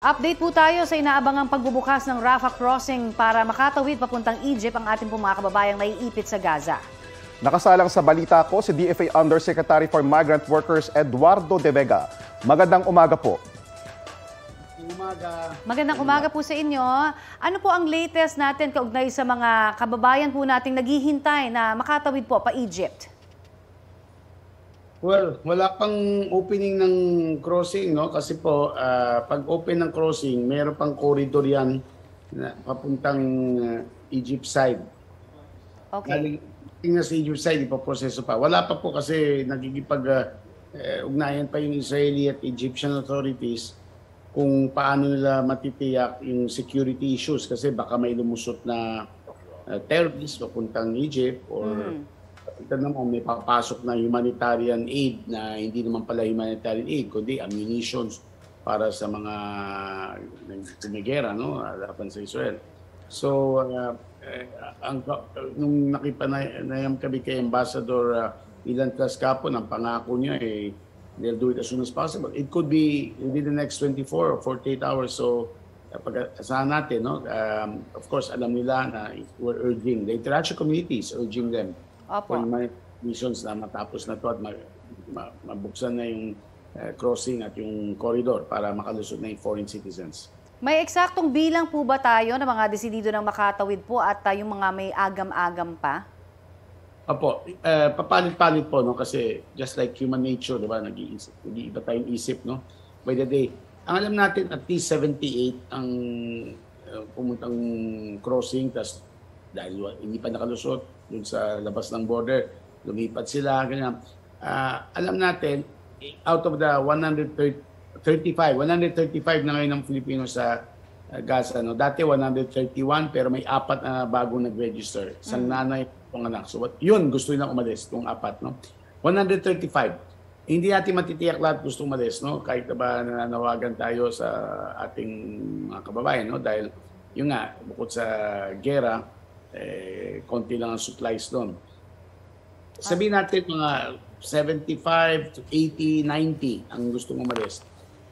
Update po tayo sa inaabangang pagbubukas ng Rafah Crossing para makatawid papuntang Egypt ang ating mga kababayang naiipit sa Gaza. Nakasalang sa balita ko si DFA Undersecretary for Migrant Workers Eduardo De Vega. Magandang umaga po. Magandang umaga po sa inyo. Ano po ang latest natin kaugnay sa mga kababayan po nating naghihintay na makatawid po pa Egypt? Well, wala pang opening ng crossing, no? Kasi po, pag open ng crossing, meron pang corridor yan na papuntang Egypt side. Okay. Tingnan sa Egypt side, ipaproseso pa. Wala pa po kasi nagigipag-ugnayan pa yung Israeli at Egyptian authorities kung paano nila matitiyak yung security issues kasi baka may lumusot na terrorists papuntang Egypt or ito naman may papasok na humanitarian aid na hindi naman pala humanitarian aid kundi ammunitions para sa mga gumigera, no, laban sa Israel. So nung nakipanayam kami kay Ambassador Ilan Tlascapo, ang pangako niya they'll do it as soon as possible. It could be within the next 24 or 48 hours. So pag-asahan natin, no, of course alam nila na we're urging the international community is urging them. Opo. Kung may missions na matapos na ito at mabuksan na yung crossing at yung corridor para makalusot na yung foreign citizens. May eksaktong bilang po ba tayo ng mga desidido ng makatawid po at yung mga may agam-agam pa? Opo, papalit-palit po, no, kasi just like human nature, di ba, nag-iiba tayong isip, no, by the day. Ang alam natin, at least 78 ang pumuntang crossing, tas dahil hindi pa nakalusot dun sa labas ng border, lumipat sila, ganyan. Alam natin, out of the 135 na ngayon ng Filipino sa Gaza, no? Dati 131 pero may 4 na bagong nag-register. Isang nanay, itong anak. So yun, gusto nilang umalis, itong 4, no? 135. Hindi natin matitiyak lahat gusto umalis, no? Kahit na ba nananawagan tayo sa ating mga kababayan, no? Dahil yun nga, bukod sa gera, konti lang ang supplies doon. Sabihin natin mga 75 to 80, 90 ang gustong umalis.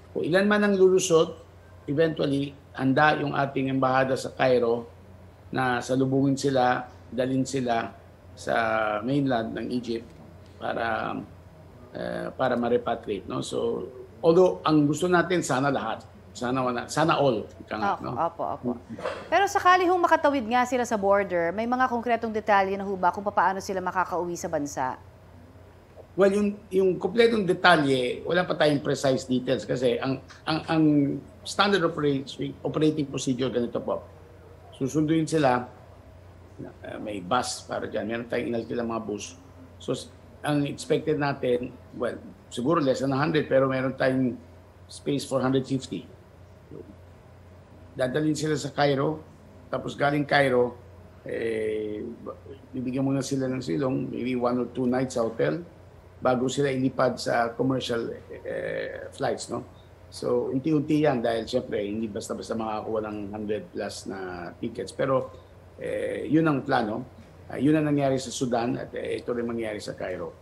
Kung ilan man ang lulusot, eventually, handa yung ating embahada sa Cairo na salubungin sila, dalhin sila sa mainland ng Egypt para ma-repatriate, no? So, although ang gusto natin sana lahat, sana all. No? Opo. Pero sakali hong makatawid nga sila sa border, may mga konkretong detalye na ho ba kung paano sila makakauwi sa bansa? Well, yung kompletong detalye, wala pa tayong precise details kasi ang standard operating procedure ganito po. Susunduin sila, may bus para dyan, meron tayong inalkilang mga bus. So, ang expected natin, well, siguro less than 100 pero meron tayong space for 150. Dadalhin sila sa Cairo, tapos galing Cairo, bibigyan muna sila ng silong, maybe 1 or 2 nights sa hotel, bago sila ilipad sa commercial flights, no? So, unti-unti yan dahil syempre, hindi basta-basta makakuha ng 100 plus na tickets. Pero, yun ang plano. Yun ang nangyari sa Sudan at ito rin mangyari sa Cairo.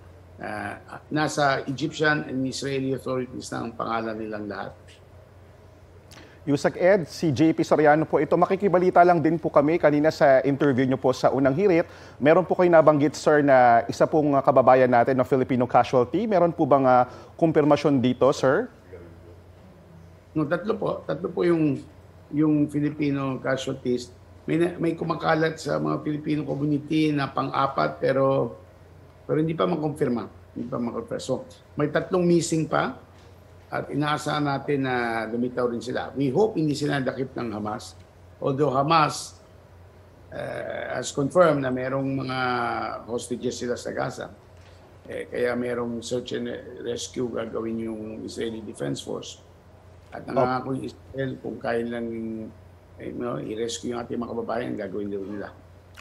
Nasa Egyptian and Israeli authorities na ang pangalan nilang lahat. Yusek Ed, si JP Soriano po ito. Makikibalita lang din po kami kanina sa interview nyo po sa unang hirit. Meron po kayo nabanggit, sir, na isa pong kababayan natin na Filipino casualty. Meron po bang kumpirmasyon dito, sir? No, tatlo po yung Filipino casualties. May kumakalat sa mga Filipino community na pang-4 pero hindi pa makumpirma. So, may 3 missing pa. At inaasahan natin na lumitaw rin sila. We hope hindi sila nadakip ng Hamas. Although Hamas has confirmed na merong mga hostages sila sa Gaza. Kaya merong search and rescue gagawin yung Israeli Defense Force. At nangangako yung Israel kung kaya lang i-rescue yung ating mga kababayan, gagawin nila.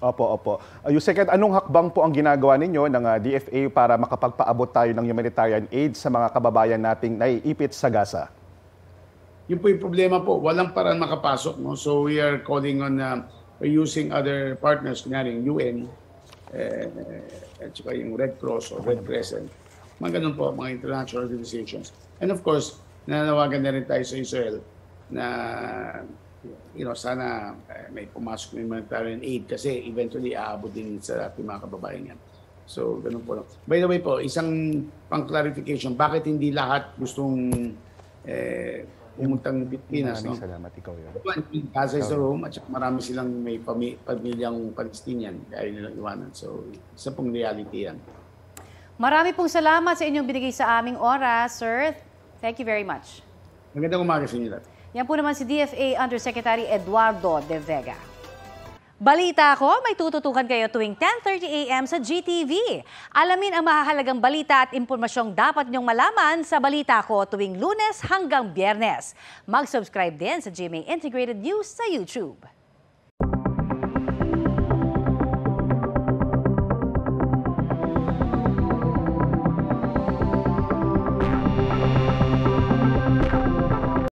Opo. Yusek Ed, anong hakbang po ang ginagawa ninyo ng DFA para makapagpaabot tayo ng humanitarian aid sa mga kababayan nating naiipit sa Gaza? Yun po yung problema po. Walang paraan makapasok. No? So we are calling on using other partners, kunyari yung UN, at saka yung Red Cross or Red Crescent. Mga ganun po, mga international organizations. And of course, nananawagan na rin tayo sa Israel na sana may pumasok ng humanitarian aid kasi eventually aabot din sa ating mga kababayan yan. So, ganun po lang. By the way po, isang pang-clarification, bakit hindi lahat gustong pumuntang Pilipinas? Maraming salamat, ikaw yun. Gaza is the home at marami silang may pamilyang Palestinian kaya nilang iwanan. So, isa pong reality yan. Marami pong salamat sa inyong binigay sa aming oras, sir. Thank you very much. Magandang umaga sa inyo lahat. Yan po naman si DFA Undersecretary Eduardo De Vega. Balita ko, may tututukan kayo tuwing 10:30 a.m. sa GTV. Alamin ang mahahalagang balita at impormasyong dapat niyong malaman sa Balita Ko tuwing Lunes hanggang Biyernes. Mag-subscribe din sa GMA Integrated News sa YouTube.